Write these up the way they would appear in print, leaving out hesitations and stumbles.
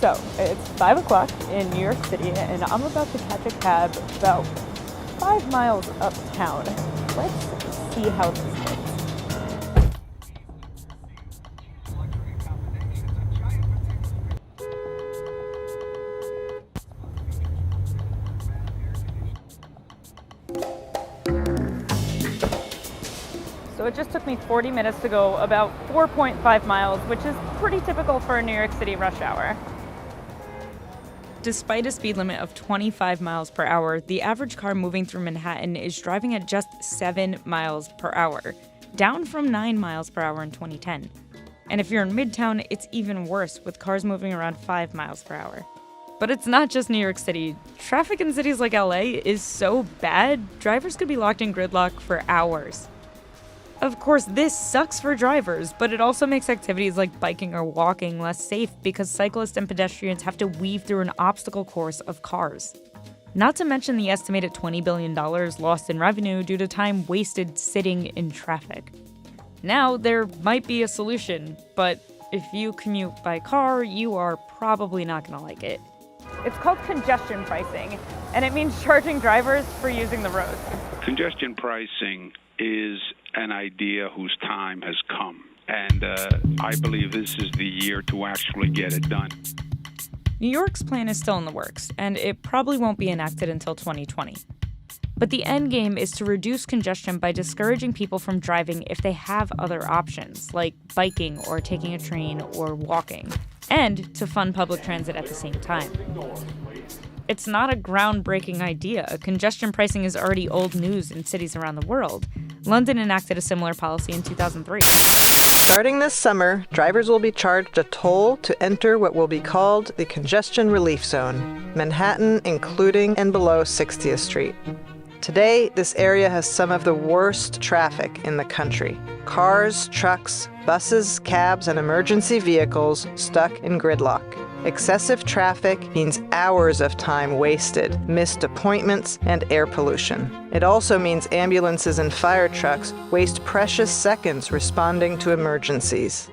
So, it's 5 o'clock in New York City, and I'm about to catch a cab about 5 miles uptown. Let's see how this goes. So it just took me 40 minutes to go about 4.5 miles, which is pretty typical for a New York City rush hour. Despite a speed limit of 25 miles per hour, the average car moving through Manhattan is driving at just 7 miles per hour, down from 9 miles per hour in 2010. And if you're in Midtown, it's even worse, with cars moving around 5 miles per hour. But it's not just New York City. Traffic in cities like LA is so bad, drivers could be locked in gridlock for hours. Of course, this sucks for drivers, but it also makes activities like biking or walking less safe because cyclists and pedestrians have to weave through an obstacle course of cars. Not to mention the estimated $20 billion lost in revenue due to time wasted sitting in traffic. Now, there might be a solution, but if you commute by car, you are probably not going to like it. It's called congestion pricing, and it means charging drivers for using the roads. Congestion pricing is an idea whose time has come, and I believe this is the year to actually get it done. New York's plan is still in the works, and it probably won't be enacted until 2020. But the end game is to reduce congestion by discouraging people from driving if they have other options, like biking or taking a train or walking, and to fund public transit at the same time. It's not a groundbreaking idea. Congestion pricing is already old news in cities around the world. London enacted a similar policy in 2003. Starting this summer, drivers will be charged a toll to enter what will be called the Congestion Relief Zone, Manhattan including and below 60th Street. Today, this area has some of the worst traffic in the country. Cars, trucks, buses, cabs, and emergency vehicles stuck in gridlock. Excessive traffic means hours of time wasted, missed appointments, and air pollution. It also means ambulances and fire trucks waste precious seconds responding to emergencies.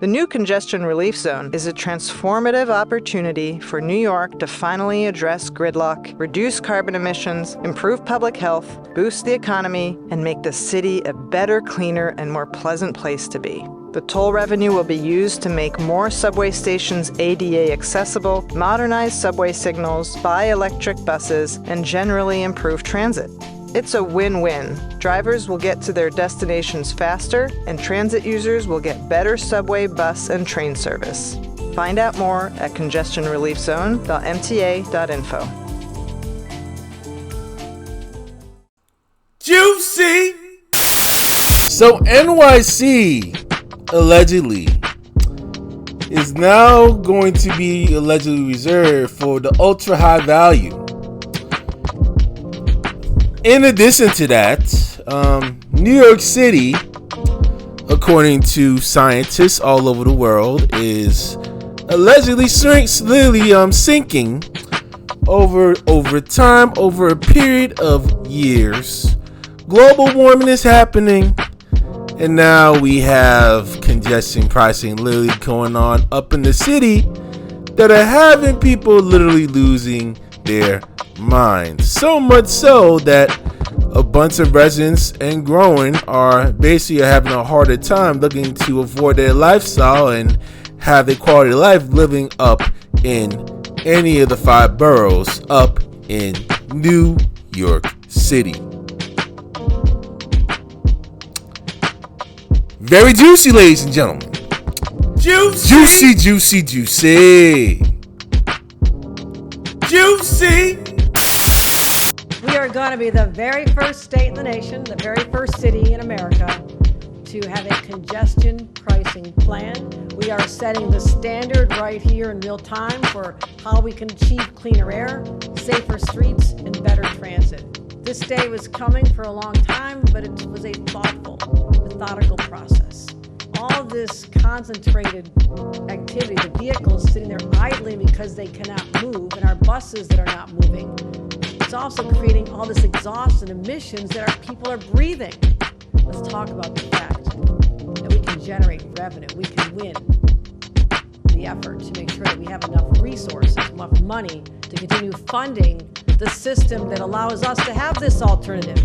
The new Congestion Relief Zone is a transformative opportunity for New York to finally address gridlock, reduce carbon emissions, improve public health, boost the economy, and make the city a better, cleaner, and more pleasant place to be. The toll revenue will be used to make more subway stations ADA accessible, modernize subway signals, buy electric buses, and generally improve transit. It's a win-win. Drivers will get to their destinations faster, and transit users will get better subway, bus, and train service. Find out more at congestionreliefzone.mta.info. Juicy! So NYC allegedly is now going to be allegedly reserved for the ultra high value. In addition to that, New York City, according to scientists all over the world, is allegedly sinking over time, over a period of years. Global warming is happening, and now we have congestion pricing literally going on up in the city that are having people literally losing their minds. So much so that a bunch of residents and growing are basically having a harder time looking to avoid their lifestyle and have their quality of life living up in any of the 5 boroughs up in New York City. Very juicy, ladies and gentlemen. Juicy! Juicy, juicy, juicy. Juicy! We are going to be the very first state in the nation, the very first city in America to have a congestion pricing plan. We are setting the standard right here in real time for how we can achieve cleaner air, safer streets, and better transit. This day was coming for a long time, but it was a thoughtful, methodical process. All of this concentrated activity, the vehicles sitting there idling because they cannot move, and our buses that are not moving, it's also creating all this exhaust and emissions that our people are breathing. Let's talk about the fact that we can generate revenue, we can win. The the effort to make sure that we have enough resources, enough money to continue funding the system that allows us to have this alternative.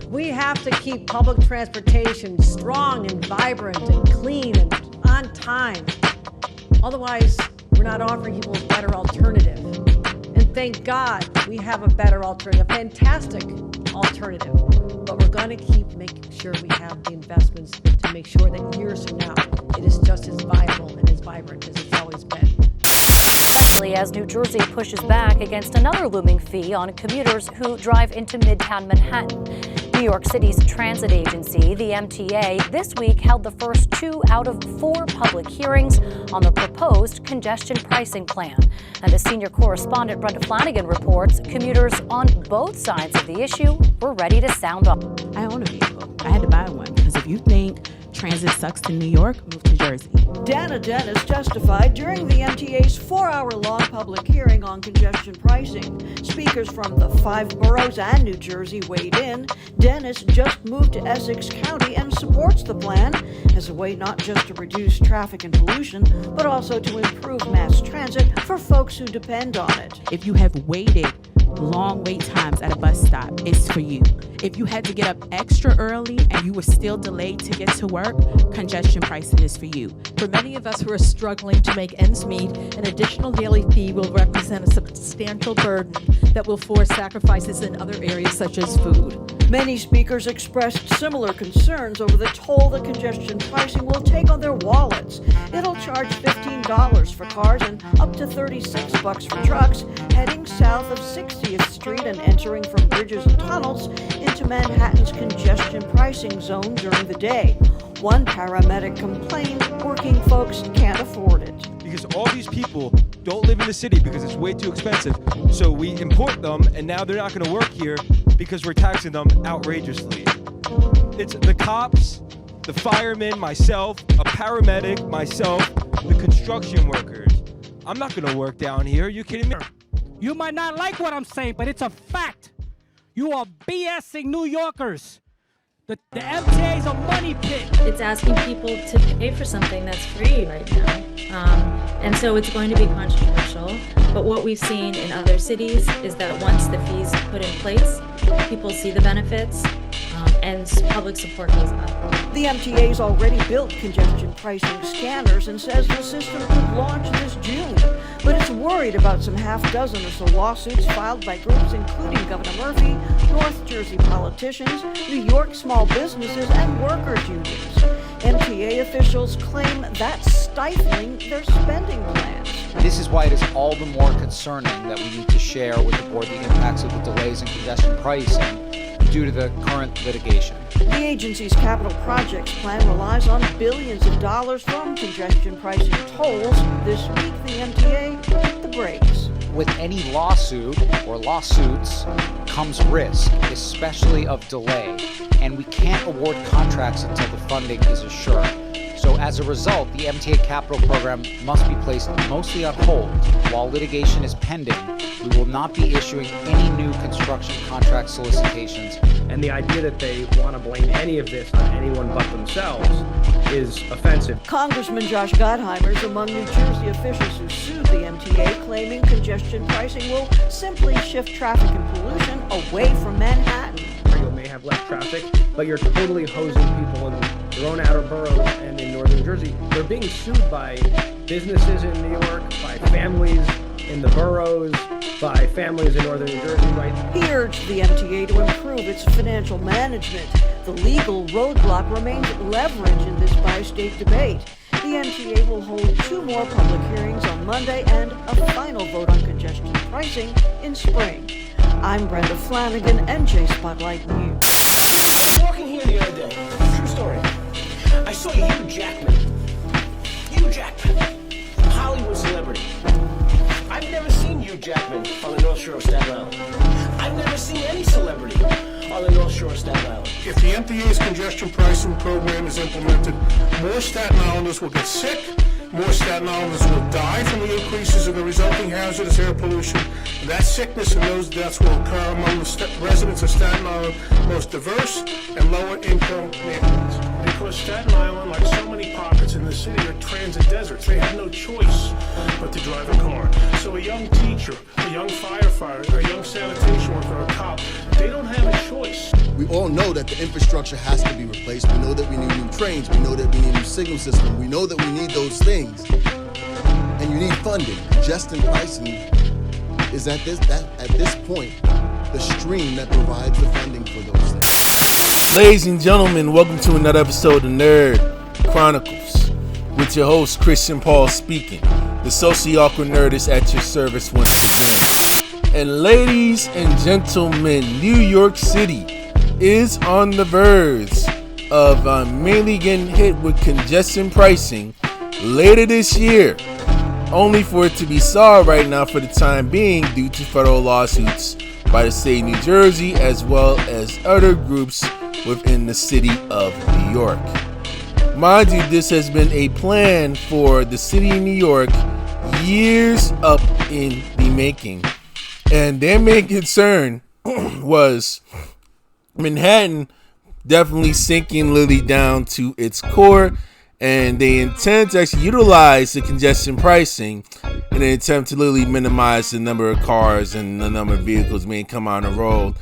We have to keep public transportation strong and vibrant and clean and on time. Otherwise, we're not offering people a better alternative. And thank God we have a better alternative, a fantastic alternative. But we're going to keep making sure we have the investments to make sure that years from now, it is just as viable and as vibrant as it's always been. Especially as New Jersey pushes back against another looming fee on commuters who drive into Midtown Manhattan. New York City's transit agency, the MTA, this week held the first 2 out of 4 public hearings on the proposed congestion pricing plan. And as senior correspondent Brenda Flanagan reports, commuters on both sides of the issue were ready to sound off. I own a vehicle. I had to buy one because if you think transit sucks in New York, move to Jersey. Dana Dennis testified during the MTA's 4-hour-long public hearing on congestion pricing. Speakers from the 5 boroughs and New Jersey weighed in. Dennis just moved to Essex County and supports the plan as a way not just to reduce traffic and pollution, but also to improve mass transit for folks who depend on it. If you have waited long wait times at a bus stop, it's for you. If you had to get up extra early and you were still delayed to get to work, congestion pricing is for you. For many of us who are struggling to make ends meet, an additional daily fee will represent a substantial burden that will force sacrifices in other areas such as food. Many speakers expressed similar concerns over the toll that congestion pricing will take on their wallets. It'll charge $15 for cars and up to $36 for trucks heading south of 60th Street and entering from bridges and tunnels into Manhattan's congestion pricing zone during the day. One paramedic complained working folks can't afford it. Because all these people don't live in the city because it's way too expensive. So we import them, and now they're not going to work here because we're taxing them outrageously. It's the cops, the firemen, myself, a paramedic, myself, the construction workers. I'm not going to work down here. Are you kidding me? You might not like what I'm saying, but it's a fact. You are BSing New Yorkers. The MTA is a money pit. It's asking people to pay for something that's free right now. And so it's going to be controversial. But what we've seen in other cities is that once the fees put in place, people see the benefits and public support goes up. The MTA's already built congestion pricing scanners and says the system could launch this June. But it's worried about some half-dozen or so lawsuits filed by groups including Governor Murphy, North Jersey politicians, New York small businesses, and workers' unions. MTA officials claim that's stifling their spending plans. This is why it is all the more concerning that we need to share with the board the impacts of the delays in congestion pricing due to the current litigation. The agency's capital projects plan relies on billions of dollars from congestion pricing tolls. This week, the MTA hit the brakes. With any lawsuit or lawsuits comes risk, especially of delay, and we can't award contracts until the funding is assured. So as a result, the MTA capital program must be placed mostly on hold. While litigation is pending, we will not be issuing any new construction contract solicitations. And the idea that they want to blame any of this on anyone but themselves is offensive. Congressman Josh Gottheimer is among New Jersey officials who sued the MTA, claiming congestion pricing will simply shift traffic and pollution away from Manhattan. You may have less traffic, but you're totally hosing people in their own outer boroughs and in northern New Jersey. They're being sued by businesses in New York, by families in the boroughs, by families in northern New Jersey, right? He urged the MTA to improve its financial management. The legal roadblock remains leverage in this bi-state debate. The MTA will hold 2 more public hearings on Monday and a final vote on congestion pricing in spring. I'm Brenda Flanagan, NJ Spotlight News. I was walking here the other day. True story. I saw Hugh Jackman. Hugh Jackman, Hollywood celebrity. I've never seen Hugh Jackman on the North Shore of Staten Island. I've never seen any celebrity on the North Shore of Staten Island. If the MTA's congestion pricing program is implemented, more Staten Islanders will get sick, more Staten Islanders will die from the increases in the resulting hazardous air pollution. That sickness and those deaths will occur among the residents of Staten Island, most diverse and lower income neighborhoods. because Staten Island, like so many pockets in the city, are transit deserts. They have no choice but to drive a car. So a young teacher, a young firefighter, a young sanitation worker, a cop, they don't have a choice. We all know that the infrastructure has to be replaced. We know that we need new trains. We know that we need a new signal system. We know that we need those things. And you need funding. Congestion pricing is at this point the stream that provides the funding for those things. Ladies and gentlemen, welcome to another episode of Nerd Chronicles with your host Christian Paul speaking. The socially awkward nerd is at your service once again. And ladies and gentlemen, New York City is on the verge of mainly getting hit with congestion pricing later this year, only for it to be solved right now for the time being due to federal lawsuits by the state of New Jersey as well as other groups within the city of New York. Mind you, this has been a plan for the city of New York years up in the making, and their main concern was Manhattan definitely sinking literally down to its core, and they intend to actually utilize the congestion pricing in an attempt to literally minimize the number of cars and the number of vehicles being come on the road.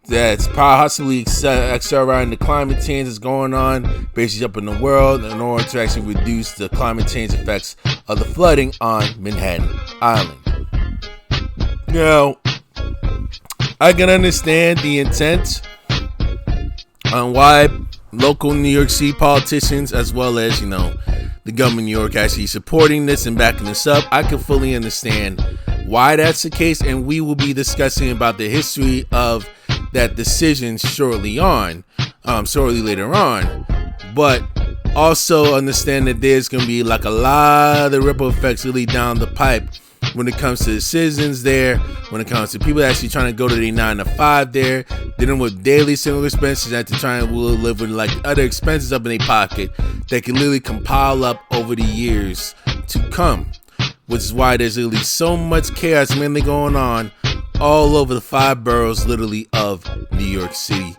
That's possibly accelerating the climate change that's going on basically up in the world in order to actually reduce the climate change effects of the flooding on Manhattan Island. Now, I can understand the intent on why local New York City politicians, as well as, the government of New York actually supporting this and backing this up. I can fully understand why that's the case, and we will be discussing about the history of that decision shortly later on. But also understand that there's going to be like a lot of ripple effects really down the pipe when it comes to the citizens there, when it comes to people actually trying to go to their 9 to 5 there, dealing with daily single expenses, and to try and live with like other expenses up in their pocket that can literally compile up over the years to come, which is why there's literally so much chaos mainly going on all over the 5 boroughs literally of New York City.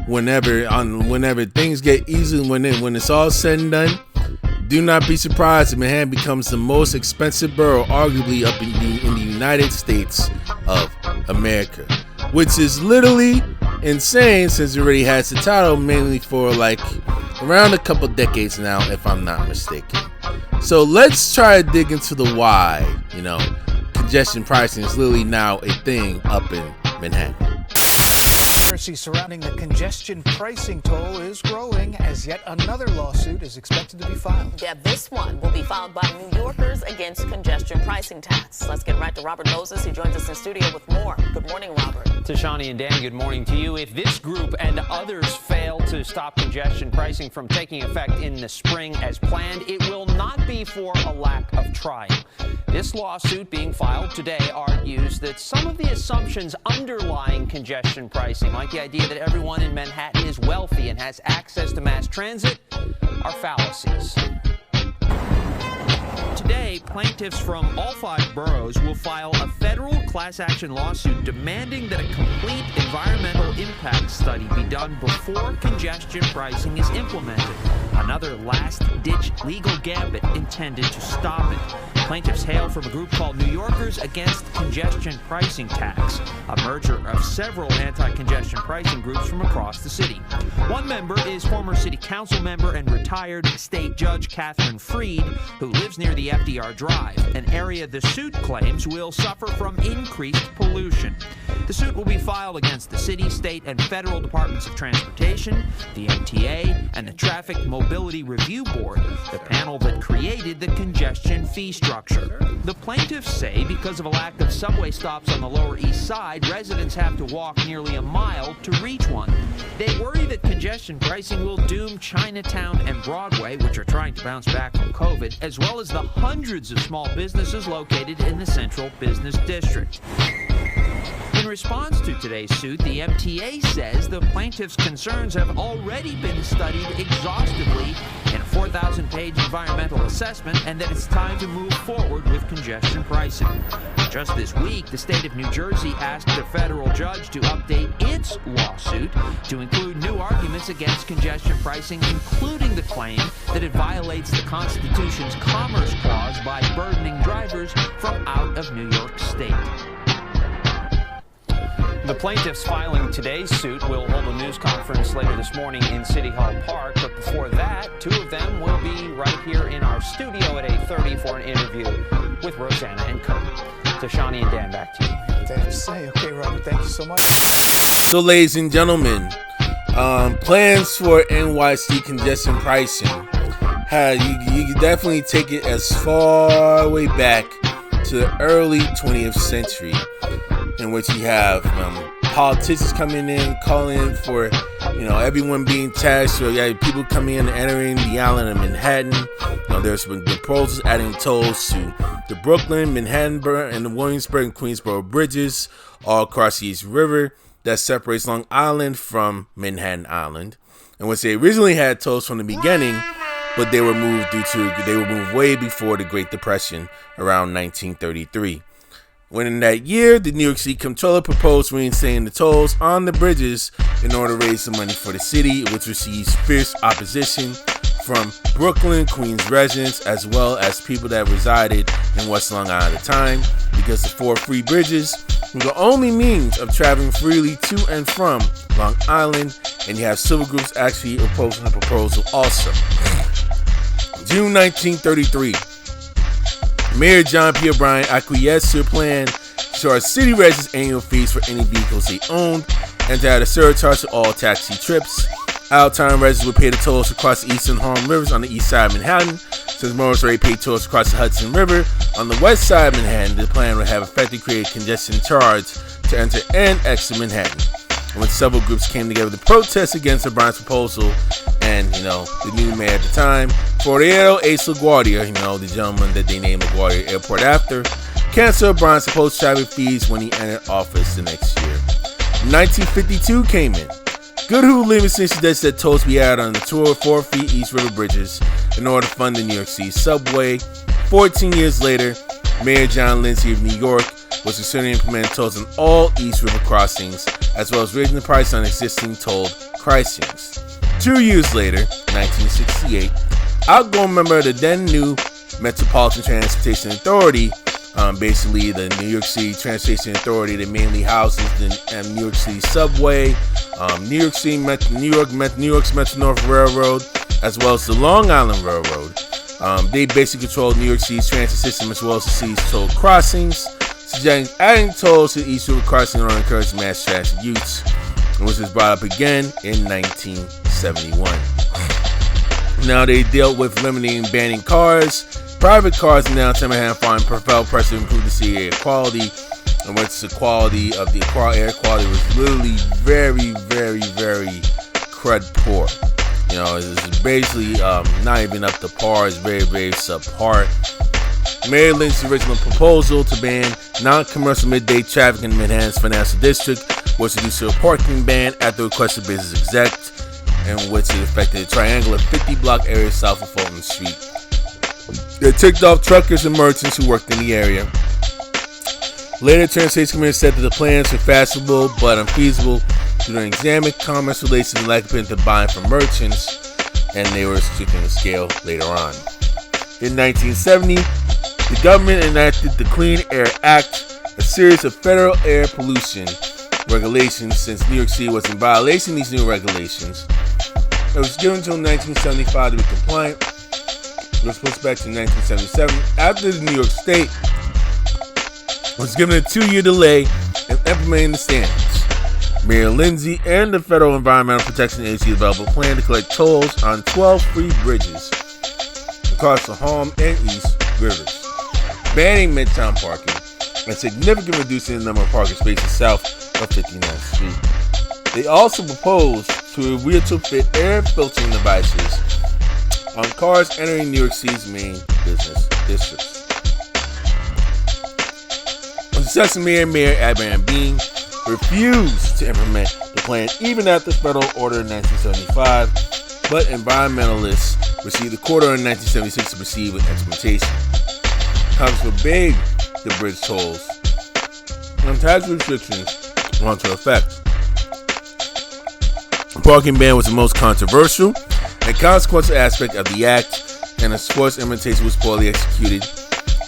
Whenever things get easy, when it's all said and done, do not be surprised if Manhattan becomes the most expensive borough arguably up in the United States of America, which is literally insane since it already has the title mainly for like around a couple decades now, if I'm not mistaken. So let's try to dig into the why, congestion pricing is literally now a thing up in Manhattan. Controversy surrounding the congestion pricing toll is growing as yet another lawsuit is expected to be filed. Yeah, this one will be filed by New Yorkers against congestion pricing tax. Let's get right to Robert Moses, who joins us in studio with more. Good morning, Robert. Tashani and Dan, good morning to you. If this group and others fail to stop congestion pricing from taking effect in the spring as planned, it will not be for a lack of trying. This lawsuit being filed today argues that some of the assumptions underlying congestion pricing, like the idea that everyone in Manhattan is wealthy and has access to mass transit, are fallacies. Today, plaintiffs from all 5 boroughs will file a federal class action lawsuit demanding that a complete environmental impact study be done before congestion pricing is implemented. Another last-ditch legal gambit intended to stop it. Plaintiffs hail from a group called New Yorkers Against Congestion Pricing Tax, a merger of several anti-congestion pricing groups from across the city. One member is former city council member and retired state judge Catherine Freed, who lives near the FDR Drive, an area the suit claims will suffer from increased pollution. The suit will be filed against the city, state, and federal departments of transportation, the MTA, and the Traffic Mobility Review Board, the panel that created the congestion fee structure. The plaintiffs say because of a lack of subway stops on the Lower East Side, residents have to walk nearly a mile to reach one. They worry that congestion pricing will doom Chinatown and Broadway, which are trying to bounce back from COVID, as well as the hundreds of small businesses located in the Central Business District. In response to today's suit, the MTA says the plaintiffs' concerns have already been studied exhaustively in a 4,000-page environmental assessment and that it's time to move forward with congestion pricing. Just this week, the state of New Jersey asked the federal judge to update its lawsuit to include new arguments against congestion pricing, including the claim that it violates the Constitution's Commerce Clause by burdening drivers from out of New York State. The plaintiffs filing today's suit will hold a news conference later this morning in City Hall Park, but before that, two of them will be right here in our studio at 8:30 for an interview with Rosanna and Kurt. So Shawnee and Dan, back to you. They have to say, okay, Robert, thank you so much. So, ladies and gentlemen, plans for NYC congestion pricing. You can definitely take it as far way back to the early 20th century, in which you have politicians coming in, calling for, everyone being taxed, or people coming in and entering the island of Manhattan. There's been proposals adding tolls to the Brooklyn, Manhattan, and the Williamsburg and Queensboro bridges all across the East River that separates Long Island from Manhattan Island, in which they originally had tolls from the beginning, but they were moved way before the Great Depression around 1933. When in that year, the New York City Comptroller proposed reinstating the tolls on the bridges in order to raise the money for the city, which receives fierce opposition from Brooklyn, Queens residents, as well as people that resided in West Long Island at the time, because the 4 free bridges were the only means of traveling freely to and from Long Island, and you have civil groups actually opposing the proposal also. June 1933. Mayor John P. O'Brien acquiesced to a plan to charge city residents annual fees for any vehicles they owned, and to add a surcharge to all taxi trips. Out-of-town residents would pay the tolls across the East and Harlem rivers on the east side of Manhattan, since motorists already paid tolls across the Hudson River. On the west side of Manhattan, the plan would have effectively created a congestion charge to enter and exit Manhattan. And when several groups came together to protest against O'Brien's proposal, and the new mayor at the time, Florio Ace LaGuardia, the gentleman that they named LaGuardia Airport after, canceled O'Brien's supposed traffic fees when he entered office the next year. 1952 came in. Goodhue Livingston suggested that tolls be added on the 4 free East River bridges in order to fund the New York City subway. 14 years later, Mayor John Lindsay of New York was considering implementing tolls on all East River crossings, as well as raising the price on existing toll crossings. 2 years later, 1968, outgoing member of the then new Metropolitan Transportation Authority, basically the New York City Transportation Authority that mainly houses the New York City subway, New York's Metro-North Railroad, as well as the Long Island Railroad. They basically control New York City's transit system as well as the city's toll crossings, suggesting adding tolls to the East River crossing in order to encourage mass transit use, which was brought up again in 1971. Now they dealt with limiting and banning cars. Private cars in downtown Manhattan found propelled pressure to improve the city air quality, in which the quality of the air quality was literally very, very, very crud poor. It's basically not even up to par. It's very, very subpar. Mayor Lynch's original proposal to ban non-commercial midday traffic in Manhattan's financial district was reduced to a parking ban at the request of business execs, in which it affected a triangular 50-block area south of Fulton Street. It ticked off truckers and merchants who worked in the area. Later, the Transportation Committee said that the plans were fashionable but unfeasible due to an examined commerce relations and lack of ability to buy from merchants, and they were restricting the scale later on. In 1970, the government enacted the Clean Air Act, a series of federal air pollution regulations. Since New York City was in violation of these new regulations, it was given until 1975 to be compliant. It was pushed back to 1977 after the New York State was given a 2-year delay in implementing the standards. Mayor Lindsay and the Federal Environmental Protection Agency developed a plan to collect tolls on 12 free bridges across the Harlem and East Rivers, banning midtown parking and significantly reducing the number of parking spaces south of 59th Street. They also proposed to retrofit air filtering devices on cars entering New York City's main business districts. Successor Mayor Abraham Bean refused to implement the plan even after the federal order in 1975, but environmentalists received a court order in 1976 to proceed with implementation. Congress forbade the bridge tolls and tax restrictions went into effect. The parking ban was the most controversial and consequential aspect of the act, and the forced implementation was poorly executed.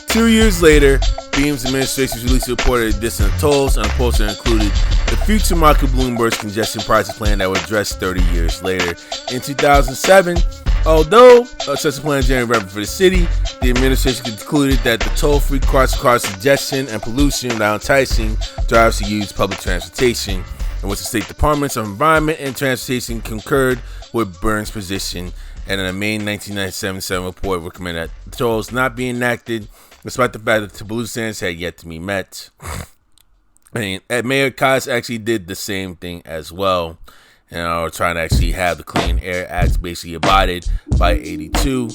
2 years later, Beam's administration released a report of additional tolls, and a poster included the future Michael Bloomberg's congestion pricing plan that was addressed 30 years later. In 2007, although such a plan generated revenue for the city, the administration concluded that the toll-free costs cause congestion and pollution without enticing drivers to use public transportation, in which the state departments of environment and transportation concurred with Burns' position, and in a May 1997 report recommended that the tolls not be enacted, despite the fact that the pollution standards had yet to be met. And Mayor Koss actually did the same thing as well, and trying to actually have the Clean Air Act basically abided by 82.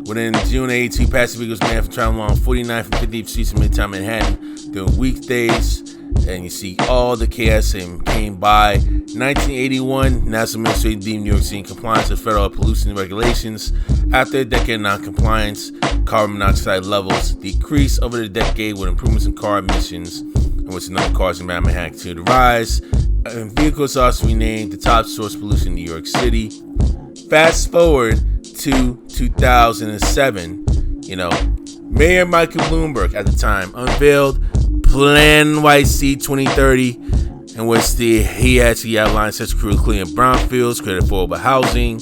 Within June 82, passenger vehicles banned from traveling along 49th and 50th streets in Midtown Manhattan during weekdays. And you see all the chaos and came by. 1981, National Administration deemed New York City in compliance with federal pollution regulations. After a decade of non-compliance, carbon monoxide levels decreased over the decade with improvements in car emissions, in which the number of cars in Manhattan continued to rise. And vehicles also renamed the top source of pollution in New York City. Fast forward to 2007, Mayor Michael Bloomberg at the time unveiled Plan NYC 2030, in which he actually outlined such a crew clean brownfields, create affordable housing,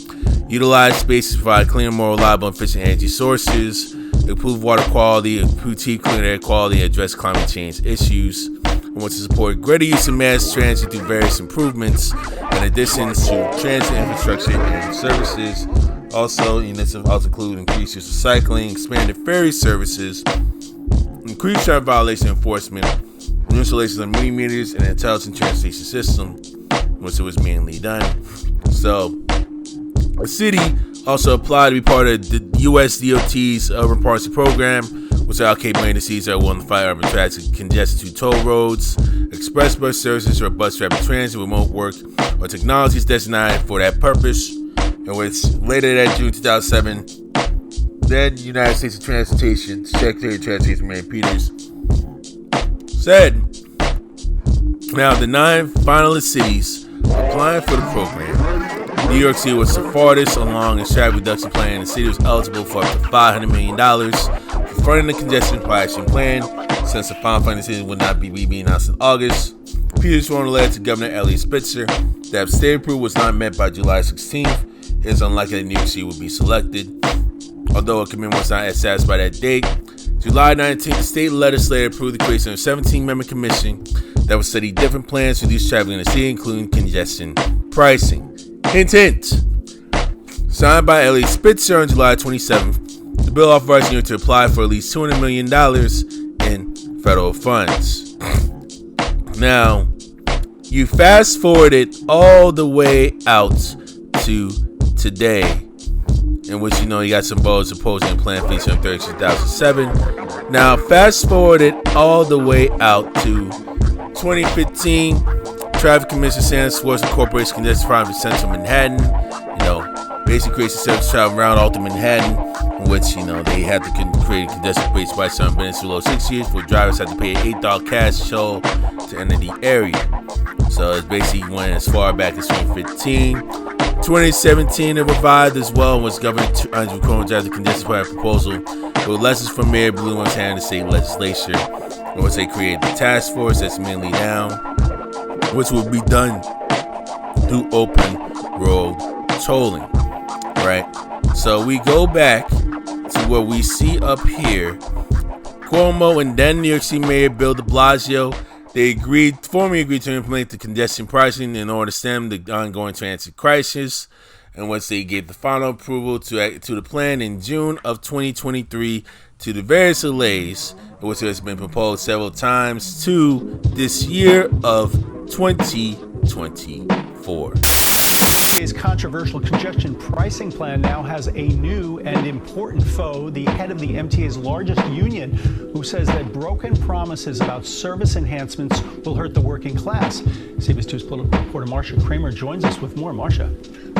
utilize spaces to provide cleaner, more reliable, and efficient energy sources, improve water quality, improve clean air quality, and address climate change issues, and wants to support greater use of mass transit through various improvements, in addition to transit infrastructure and services. Also, this also include increased use of cycling, expanded ferry services, increased traffic violation enforcement, new installations of mini meters, and an intelligent transportation system, which it was mainly done. So, the city also applied to be part of the U.S. DOT's Urban Parks Program, which allocate money to cities that are willing to fight urban traffic congestion through toll roads, express bus services, or bus rapid transit, remote work, or technologies designated for that purpose. In which later that June 2007, then United States Transportation Secretary of Transportation Mary Peters said, now the 9 finalist cities applying for the program, New York City was the farthest along its traffic reduction plan. The city was eligible for up to $500 million for funding the congestion pricing plan. Since the final funding decision would not be announced in August, Peters wrote a letter to Governor Elliot Spitzer that if state approval was not met by July 16th, it is unlikely that New York City would be selected. Although a commitment was not assessed by that date, July 19th, the state legislature approved the creation of a 17-member commission that would study different plans to reduce traffic in the city, including congestion pricing. Hint, hint. Signed by Elliot Spitzer on July 27th, the bill authorized New York to apply for at least $200 million in federal funds. Now, you fast forward it all the way out to today, in which you got some votes opposing a plan featuring 2007. Now fast forward it all the way out to 2015. Traffic Commissioner Sanders Schwartz incorporates congestion problem in central Manhattan. Basically creates a service travel around Alta Manhattan, in which they had to create a congestion based by some minutes below 6 years, where drivers had to pay an $8 cash toll to enter the area. So it basically went as far back as 2015. 2017, it revived as well, was Governor Andrew Cuomo drafted the congestion plan proposal with lessons from Mayor Bloomberg's hand in the state legislature, in which they created the task force that's mainly down, which will be done through open road tolling, right? So we go back to what we see up here. Cuomo and then New York City Mayor Bill de Blasio, they formally agreed to implement the congestion pricing in order to stem the ongoing transit crisis, and once they gave the final approval to the plan in June of 2023 to the various delays, which has been proposed several times, to this year of 2024. Today's controversial congestion pricing plan now has a new and important foe, the head of the MTA's largest union, who says that broken promises about service enhancements will hurt the working class. CBS 2's political reporter Marcia Kramer joins us with more. Marcia.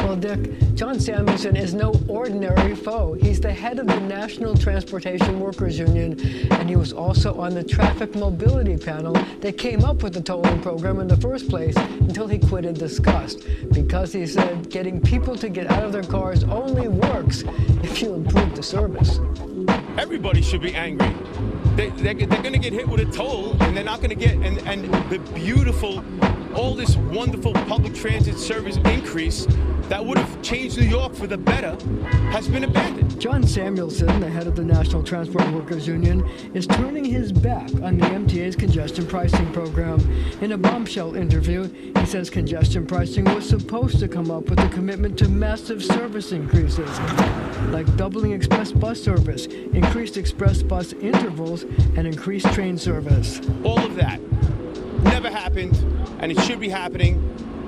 Well, Dick, John Samuelson is no ordinary foe. He's the head of the National Transportation Workers Union, and he was also on the traffic mobility panel that came up with the tolling program in the first place until he quit in disgust, because he said getting people to get out of their cars only works if you improve the service. Everybody should be angry. They're going to get hit with a toll, and they're not going to get, and the beautiful, all this wonderful public transit service increase that would have changed New York for the better has been abandoned. John Samuelson, the head of the National Transport Workers Union, is turning his back on the MTA's congestion pricing program. In a bombshell interview, he says congestion pricing was supposed to come up with a commitment to massive service increases, like doubling express bus service, increased express bus intervals, and increased train service. All of that never happened, and it should be happening,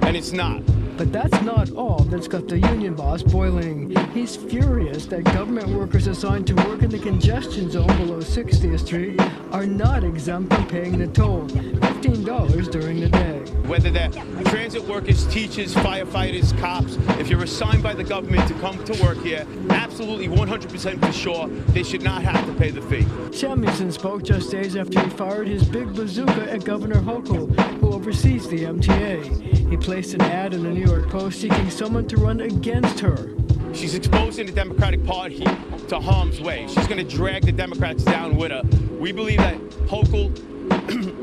and it's not. But that's not all that's got the union boss boiling. He's furious that government workers assigned to work in the congestion zone below 60th Street are not exempt from paying the toll, $15 during the day. Whether they're transit workers, teachers, firefighters, cops, if you're assigned by the government to come to work here, absolutely 100% for sure, they should not have to pay the fee. Samuelson spoke just days after he fired his big bazooka at Governor Hochul, who oversees the MTA. He placed an ad in the New York Post seeking someone to run against her. She's exposing the Democratic Party to harm's way. She's going to drag the Democrats down with her. We believe that Hochul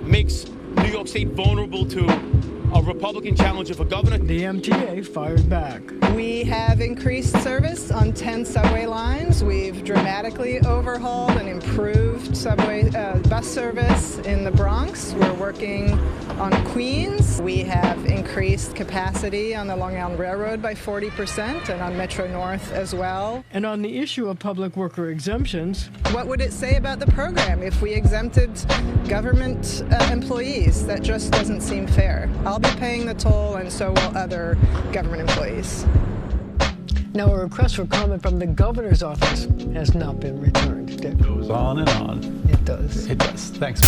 makes New York State vulnerable to a Republican challenger for governor. The MTA fired back. We have increased service on 10 subway lines. We've dramatically overhauled and improved subway bus service in the Bronx. We're working on Queens. We have increased capacity on the Long Island Railroad by 40% and on Metro North as well. And on the issue of public worker exemptions, what would it say about the program if we exempted government employees? That just doesn't seem fair. I'll be paying the toll, and so will other government employees. Now, a request for comment from the governor's office has not been returned. Dick. It goes on and on. It does. It does. Thanks.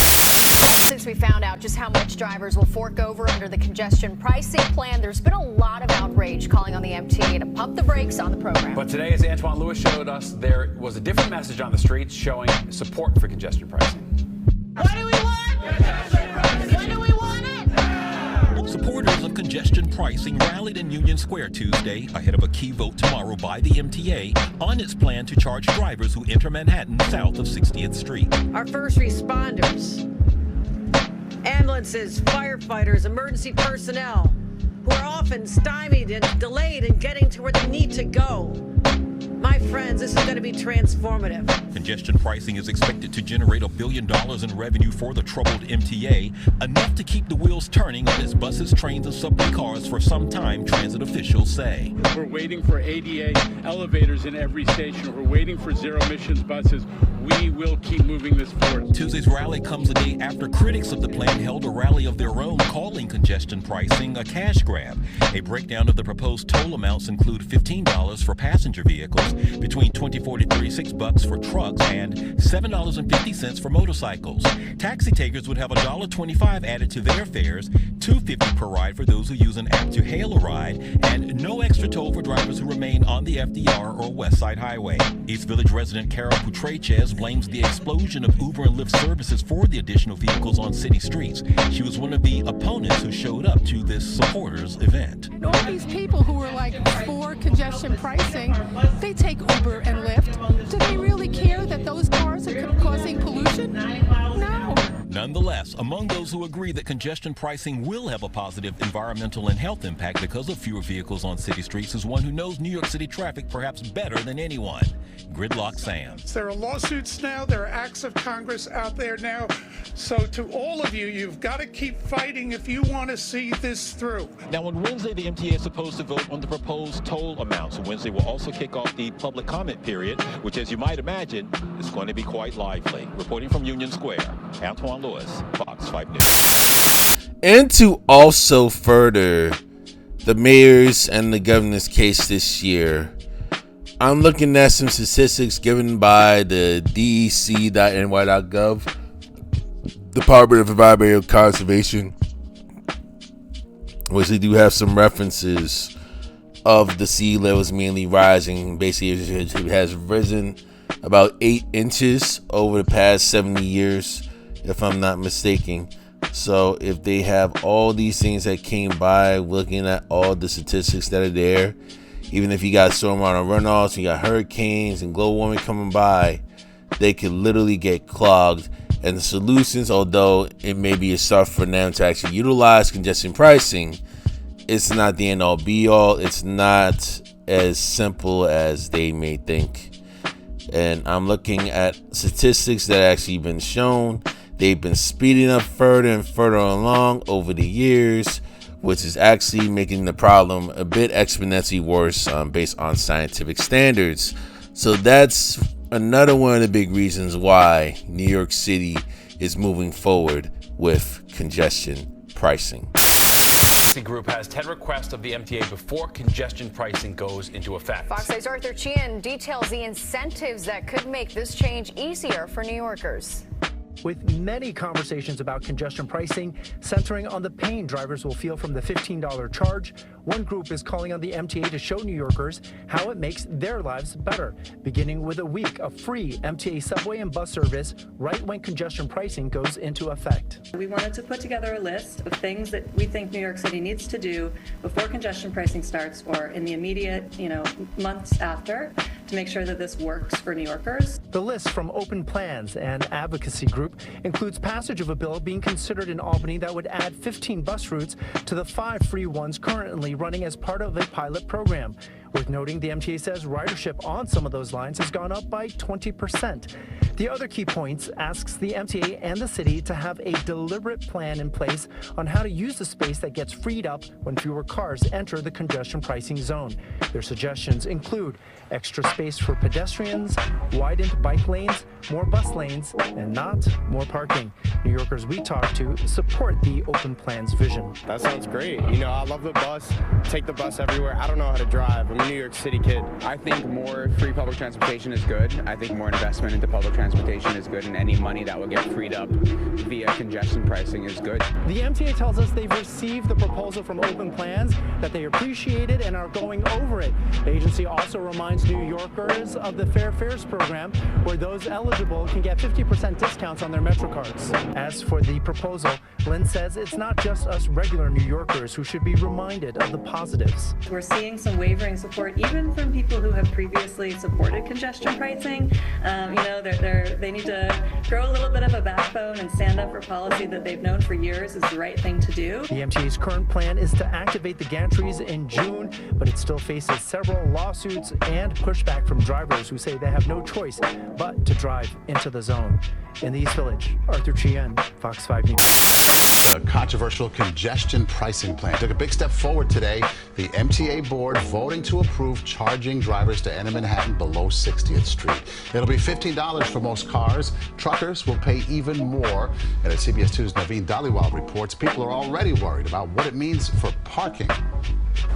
Since we found out just how much drivers will fork over under the congestion pricing plan, there's been a lot of outrage calling on the MTA to pump the brakes on the program. But today, as Antoine Lewis showed us, there was a different message on the streets showing support for congestion pricing. What do we want? Congestion pricing. When do we want it? Now! Supporters of congestion pricing rallied in Union Square Tuesday ahead of a key vote tomorrow by the MTA on its plan to charge drivers who enter Manhattan south of 60th Street. Our first responders, ambulances, firefighters, emergency personnel, who are often stymied and delayed in getting to where they need to go. My friends, this is going to be transformative. Congestion pricing is expected to generate $1 billion in revenue for the troubled MTA, enough to keep the wheels turning on its buses, trains, and subway cars for some time, transit officials say. We're waiting for ADA elevators in every station. We're waiting for zero-emissions buses. We will keep moving this forward. Tuesday's rally comes a day after critics of the plan held a rally of their own, calling congestion pricing a cash grab. A breakdown of the proposed toll amounts include $15 for passenger vehicles, between $24 to $36 for trucks, and $7.50 for motorcycles. Taxi takers would have $1.25 added to their fares, $2.50 per ride for those who use an app to hail a ride, and no extra toll for drivers who remain on the FDR or West Side Highway. East Village resident Carol Putrechez blames the explosion of Uber and Lyft services for the additional vehicles on city streets. She was one of the opponents who showed up to this supporters event. All these people who were like for congestion pricing, they take Uber and Lyft. Do they really care that those cars are causing pollution? No. Nonetheless, among those who agree that congestion pricing will have a positive environmental and health impact because of fewer vehicles on city streets is one who knows New York City traffic perhaps better than anyone, Gridlock Sam. There are lawsuits now. There are acts of Congress out there now. So to all of you, you've got to keep fighting if you want to see this through. Now, on Wednesday, the MTA is supposed to vote on the proposed toll amounts. Wednesday will also kick off the public comment period, which, as you might imagine, is going to be quite lively. Reporting from Union Square, Antoine Lewis, Fox 5 News. And to also further the mayor's and the governor's case this year, I'm looking at some statistics given by the DEC.ny.gov, Department of Environmental Conservation, which they do have some references of the sea levels mainly rising. Basically, it has risen about 8 inches over the past 70 years, if I'm not mistaken. So if they have all these things that came by, looking at all the statistics that are there, even if you got stormwater runoffs, you got hurricanes and global warming coming by, they could literally get clogged. And the solutions, although it may be a start for them to actually utilize congestion pricing, it's not the end all be all. It's not as simple as they may think. And I'm looking at statistics that actually been shown. They've been speeding up further and further along over the years, which is actually making the problem a bit exponentially worse based on scientific standards. So that's another one of the big reasons why New York City is moving forward with congestion pricing. The group has 10 requests of the MTA before congestion pricing goes into effect. Fox 8's Arthur Chien details the incentives that could make this change easier for New Yorkers. With many conversations about congestion pricing centering on the pain drivers will feel from the $15 charge, one group is calling on the MTA to show New Yorkers how it makes their lives better, beginning with a week of free MTA subway and bus service right when congestion pricing goes into effect. We wanted to put together a list of things that we think New York City needs to do before congestion pricing starts or in the immediate, months after to make sure that this works for New Yorkers. The list from Open Plans and Advocacy Group includes passage of a bill being considered in Albany that would add 15 bus routes to the 5 free ones currently running as part of a pilot program. Worth noting, the MTA says ridership on some of those lines has gone up by 20%. The other key points asks the MTA and the city to have a deliberate plan in place on how to use the space that gets freed up when fewer cars enter the congestion pricing zone. Their suggestions include extra space for pedestrians, widened bike lanes, more bus lanes, and not more parking. New Yorkers we talk to support the Open Plans vision. That sounds great. I love the bus, take the bus everywhere. I don't know how to drive. I'm a New York City kid. I think more free public transportation is good. I think more investment into public transportation is good, and any money that will get freed up via congestion pricing is good. The MTA tells us they've received the proposal from Open Plans, that they appreciate it and are going over it. The agency also reminds New Yorkers of the Fair Fares program, where those eligible can get 50% discounts on their Metro cards. As for the proposal, Lynn says it's not just us regular New Yorkers who should be reminded of the positives. We're seeing some wavering support even from people who have previously supported congestion pricing. They need to grow a little bit of a backbone and stand up for policy that they've known for years is the right thing to do. The MTA's current plan is to activate the gantries in June, but it still faces several lawsuits and pushback from drivers who say they have no choice but to drive into the zone. In the East Village, Arthur Chien, Fox 5 News. A controversial congestion pricing plan took a big step forward today. The MTA board voting to approve charging drivers to enter Manhattan below 60th Street. It'll be $15 for most cars. Truckers will pay even more. And as CBS 2's Naveen Dhaliwal reports, people are already worried about what it means for parking.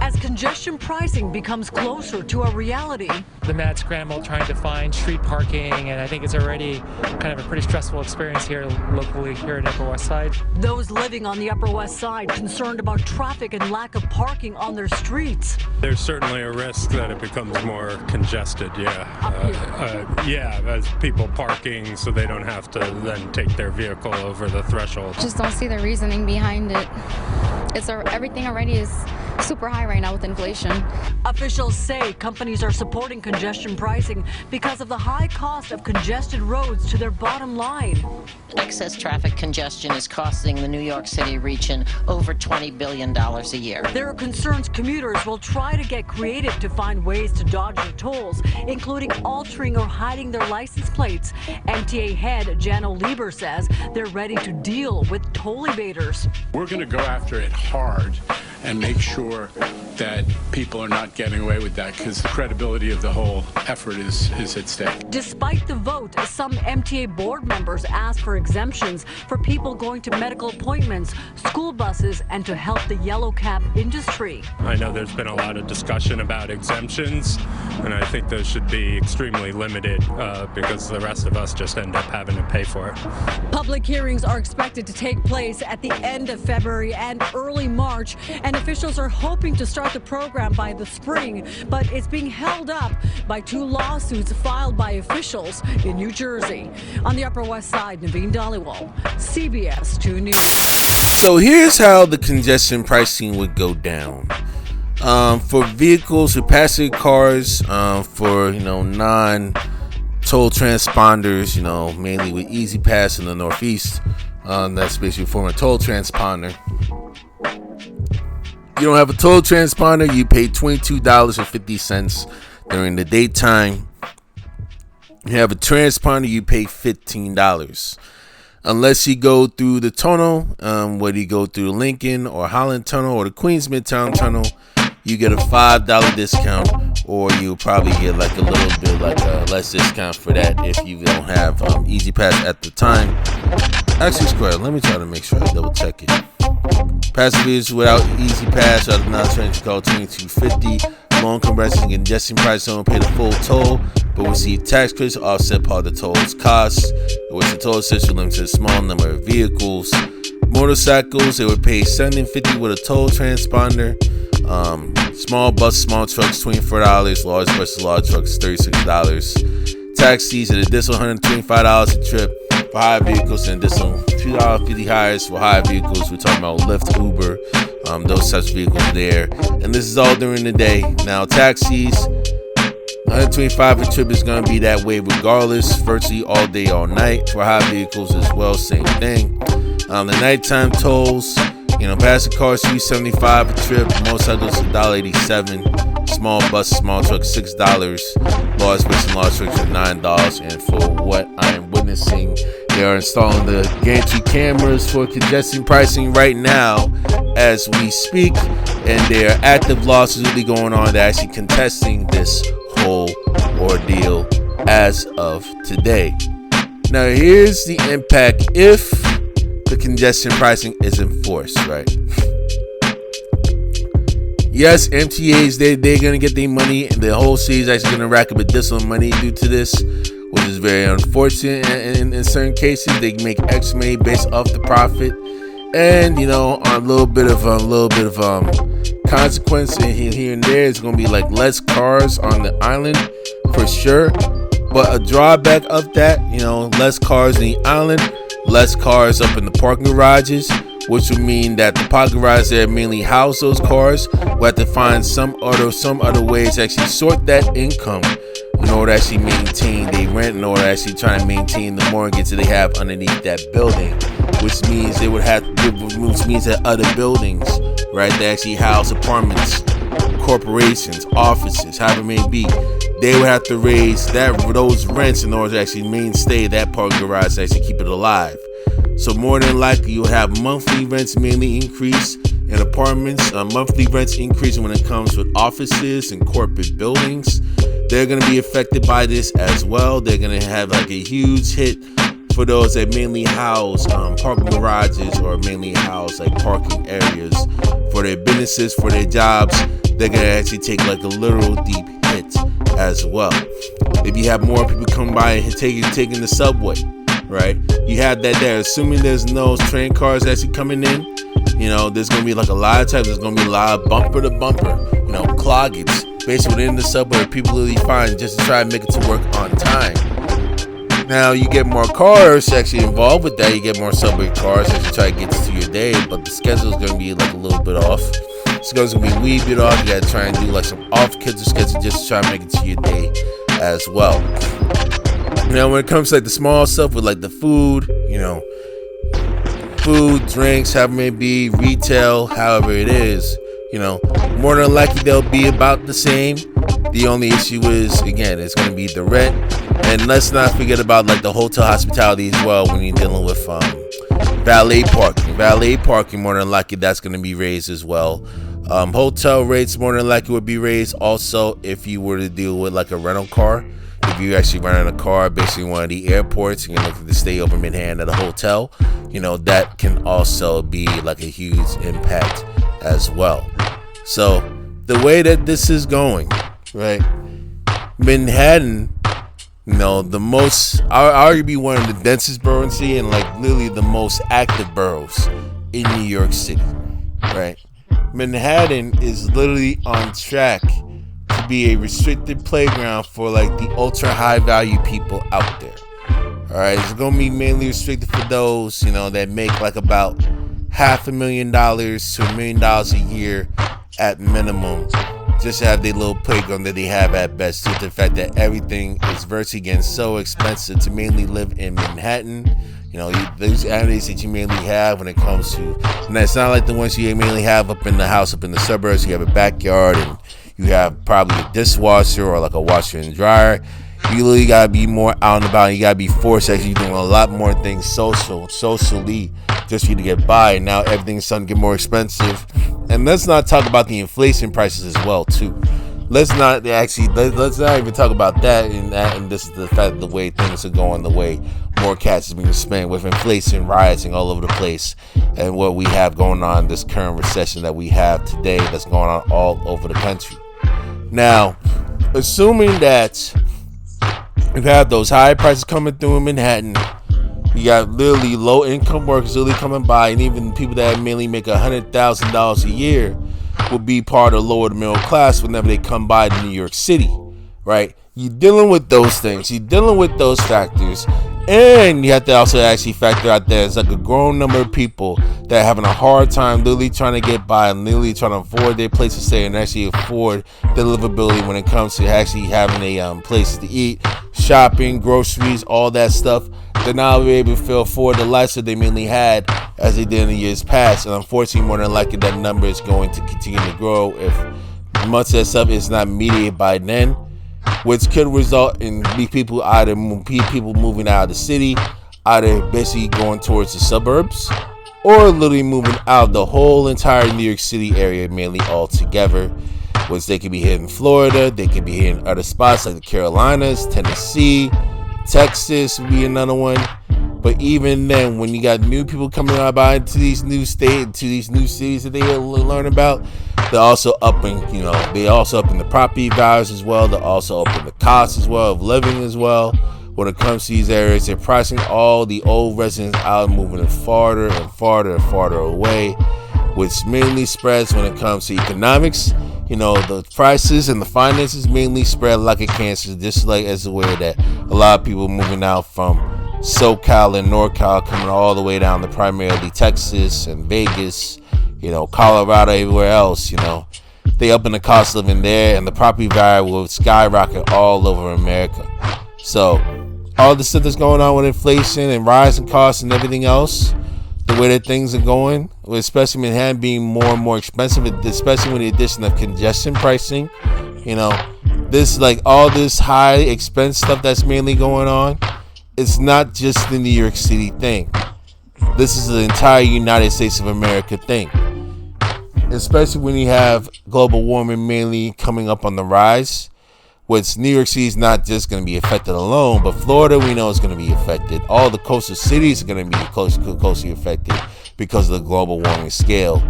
As congestion pricing becomes closer to a reality, the mad scramble trying to find street parking, and I think it's already kind of a pretty stressful experience here locally here in Upper West Side. Those living on the Upper West Side concerned about traffic and lack of parking on their streets. There's certainly a risk that it becomes more congested, as people parking so they don't have to then take their vehicle over the threshold. Just don't see the reasoning behind it. Everything already is super high right now with inflation. Officials say companies are supporting congestion pricing because of the high cost of congested roads to their bottom line. Excess traffic congestion is costing the New York City region over $20 billion a year. There are concerns commuters will try to get creative to find ways to dodge the tolls, including altering or hiding their license plates. MTA head Jano Lieber says they're ready to deal with toll evaders. We're going to go after it hard and make sure that people are not getting away with that, because the credibility of the whole effort is at stake. Despite the vote, some MTA board members asked for exemptions for people going to medical appointments, school buses, and to help the yellow cab industry. I know there's been a lot of discussion about exemptions, and I think those should be extremely limited because the rest of us just end up having to pay for it. Public hearings are expected to take place at the end of February and early March, and and officials are hoping to start the program by the spring, but it's being held up by 2 lawsuits filed by officials in New Jersey. On the Upper West Side, Naveen Dhaliwal, CBS 2 News. So here's how the congestion pricing would go down. For vehicles, for passenger cars, for non-toll transponders, mainly with Easy Pass in the Northeast, that's basically a form of toll transponder. You don't have a toll transponder, you pay $22.50 during the daytime. You have a transponder, you pay $15. Unless you go through the tunnel, whether you go through Lincoln or Holland Tunnel or the Queens Midtown Tunnel, you get a $5 discount, or you'll probably get like a little bit like a less discount for that if you don't have Easy Pass at the time. Actually, square. Let me try to make sure I double check it. Passengers without Easy Pass out of non-transit call $22.50. Low-income residents and congestion price don't pay the full toll, but receive tax credits to offset part of the toll's costs, which the toll assessor limits to a small number of vehicles. Motorcycles, they would pay $17.50 with a toll transponder. Small bus, small trucks, $24. Large buses, large trucks, $36. Taxis at an additional $125 a trip for hire vehicles, and additional $2.50 hires for hire vehicles. We're talking about Lyft, Uber, those such vehicles there. And this is all during the day. Now, taxis, $125 a trip is going to be that way regardless, virtually all day, all night. For hire vehicles as well, same thing. The nighttime tolls, passenger cars $3.75 a trip, motorcycles $1.87, small bus, small truck $6, large bus and large trucks are $9. And for what I am witnessing, they are installing the gantry cameras for congestion pricing right now as we speak, and there are active lawsuits really going on. They're actually contesting this whole ordeal as of today. Now here's the impact if the congestion pricing is enforced, right? Yes, MTAs, they're going to get their money, and the whole city is actually going to rack up additional money due to this, which is very unfortunate. And in certain cases, they make X money based off the profit, and on a little bit of consequence here and there. It's going to be like less cars on the island for sure, but a drawback of that, less cars on the island, less cars up in the parking garages, which would mean that the parking garages that mainly house those cars will have to find some other ways to actually sort that income in order to actually maintain their rent, in order to actually try to maintain the mortgage that they have underneath that building, which means they would have, which means that other buildings, right, that actually house apartments, corporations, offices, however it may be, they would have to raise those rents in order to actually mainstay that parking garage to actually keep it alive. So more than likely, you'll have monthly rents mainly increase in apartments, monthly rents increase when it comes with offices and corporate buildings. They're going to be affected by this as well. They're going to have like a huge hit for those that mainly house parking garages or mainly house like parking areas for their businesses, for their jobs. They're going to actually take like a literal deep hit as well. If you have more people come by and taking the subway, right? You have that there. Assuming there's no train cars actually coming in, there's going to be like a lot of times, there's going to be a lot of bumper to bumper, cloggings, basically within the subway that people really find just to try and make it to work on time. Now, you get more cars actually involved with that. You get more subway cars as you try to get to your day, but the schedule is going to be like a little bit off. The schedule's going to be a wee bit off. You got to try and do like some off-schedule just to try and make it to your day as well. Now, when it comes to like the small stuff with like the food, food, drinks, however it may be, retail, however it is, more than likely they'll be about the same. The only issue is, again, it's going to be the rent. And let's not forget about like the hotel hospitality as well when you're dealing with valet parking. Valet parking, more than likely, that's going to be raised as well. Hotel rates more than likely would be raised also if you were to deal with like a rental car. If you actually rent a car, basically one of the airports, and you're looking to stay over Manhattan at a hotel, that can also be like a huge impact as well. So the way that this is going, right? Manhattan, the most, arguably one of the densest boroughs in the city and like literally the most active boroughs in New York City, right? Manhattan is literally on track to be a restricted playground for like the ultra high value people out there. All right, it's gonna be mainly restricted for those, that make like about $500,000 to $1 million a year at minimum, just to have their little playground that they have at best, due to the fact that everything is virtually getting so expensive to mainly live in Manhattan. Those amenities that you mainly have when it comes to, and it's not like the ones you mainly have up in the house, up in the suburbs. You have a backyard and you have probably a dishwasher or like a washer and dryer. You really gotta be more out and about. And you gotta be forced actually doing a lot more things socially, just for you to get by. And now everything's starting to get more expensive. And let's not talk about the inflation prices as well too. Let's not even talk about that. And this is the fact of the way things are going, the way more cash is being spent with inflation rising all over the place, and what we have going on, this current recession that we have today that's going on all over the country. Now, assuming that we've had those high prices coming through in Manhattan, you got literally low income workers really coming by, and even people that mainly make $100,000 a year will be part of lower to middle class whenever they come by to New York City, right? You're dealing with those things. You're dealing with those factors. And you have to also actually factor out there's like a growing number of people that are having a hard time literally trying to get by and literally trying to afford their place to stay and actually afford the livability when it comes to actually having a places to eat, shopping, groceries, all that stuff. They're not able to afford the lifestyle they mainly had as they did in the years past. And unfortunately, more than likely, that number is going to continue to grow if much of that stuff is not mediated by then, which could result in people moving out of the city, either basically going towards the suburbs, or literally moving out of the whole entire New York City area, mainly altogether, which they could be here in Florida, they could be here in other spots like the Carolinas, Tennessee, Texas would be another one. But even then, when you got new people coming out by into these new states, to these new cities that they learn about, they're also upping, they also up in the property values as well. They're also up in the costs as well of living as well. When it comes to these areas, they're pricing all the old residents out and moving them farther and farther and farther away, which mainly spreads when it comes to economics. The prices and the finances mainly spread like a cancer, just like as the way that a lot of people moving out from SoCal and NorCal coming all the way down to primarily Texas and Vegas, Colorado, everywhere else, they up in the cost of living there, and the property value will skyrocket all over America. So all the stuff that's going on with inflation and rising costs and everything else, the way that things are going, especially Manhattan being more and more expensive, especially with the addition of congestion pricing, this like all this high expense stuff that's mainly going on, it's not just the New York City thing. This is the entire United States of America thing. Especially when you have global warming mainly coming up on the rise, which New York City is not just going to be affected alone, but Florida we know is going to be affected. All the coastal cities are going to be closely affected because of the global warming scale.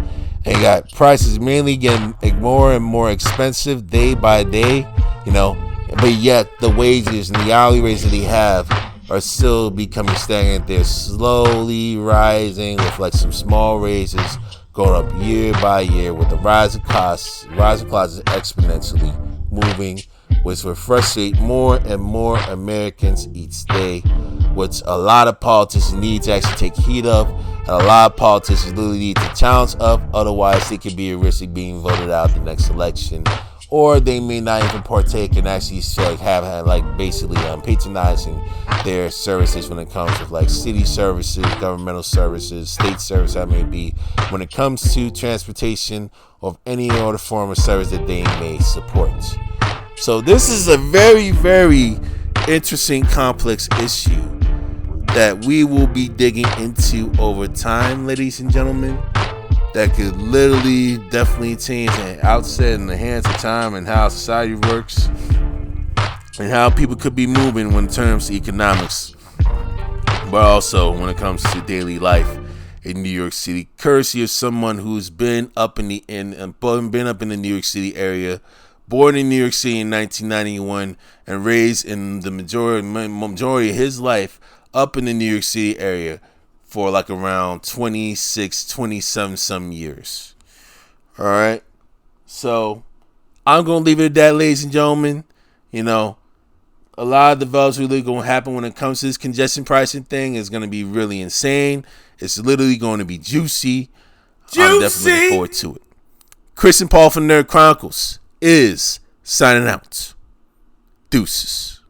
And you got prices mainly getting more and more expensive day by day, but yet the wages and the hourly rates that they have are still becoming stagnant. They're slowly rising with like some small raises going up year by year, with the rise of costs exponentially moving, which will frustrate more and more Americans each day, which a lot of politicians need to actually take heed of, and a lot of politicians really need to challenge of, otherwise they could be at risk of being voted out the next election, or they may not even partake and actually have basically patronizing their services when it comes to like city services, governmental services, state service, that may be, when it comes to transportation or any other form of service that they may support. So this is a very, very interesting, complex issue that we will be digging into over time, ladies and gentlemen, that could literally definitely change the outset and the hands of time and how society works and how people could be moving when it terms to economics, but also when it comes to daily life in New York City, courtesy of someone who's been up in the New York City area, born in New York City in 1991 and raised in the majority of his life up in the New York City area for like around 27 some years. All right. So I'm going to leave it at that, ladies and gentlemen. You know, a lot of developments really going to happen when it comes to this congestion pricing thing. It's going to be really insane. It's literally going to be juicy. I'm definitely looking forward to it. Chris and Paul from Nerd Chronicles is signing out. Deuces.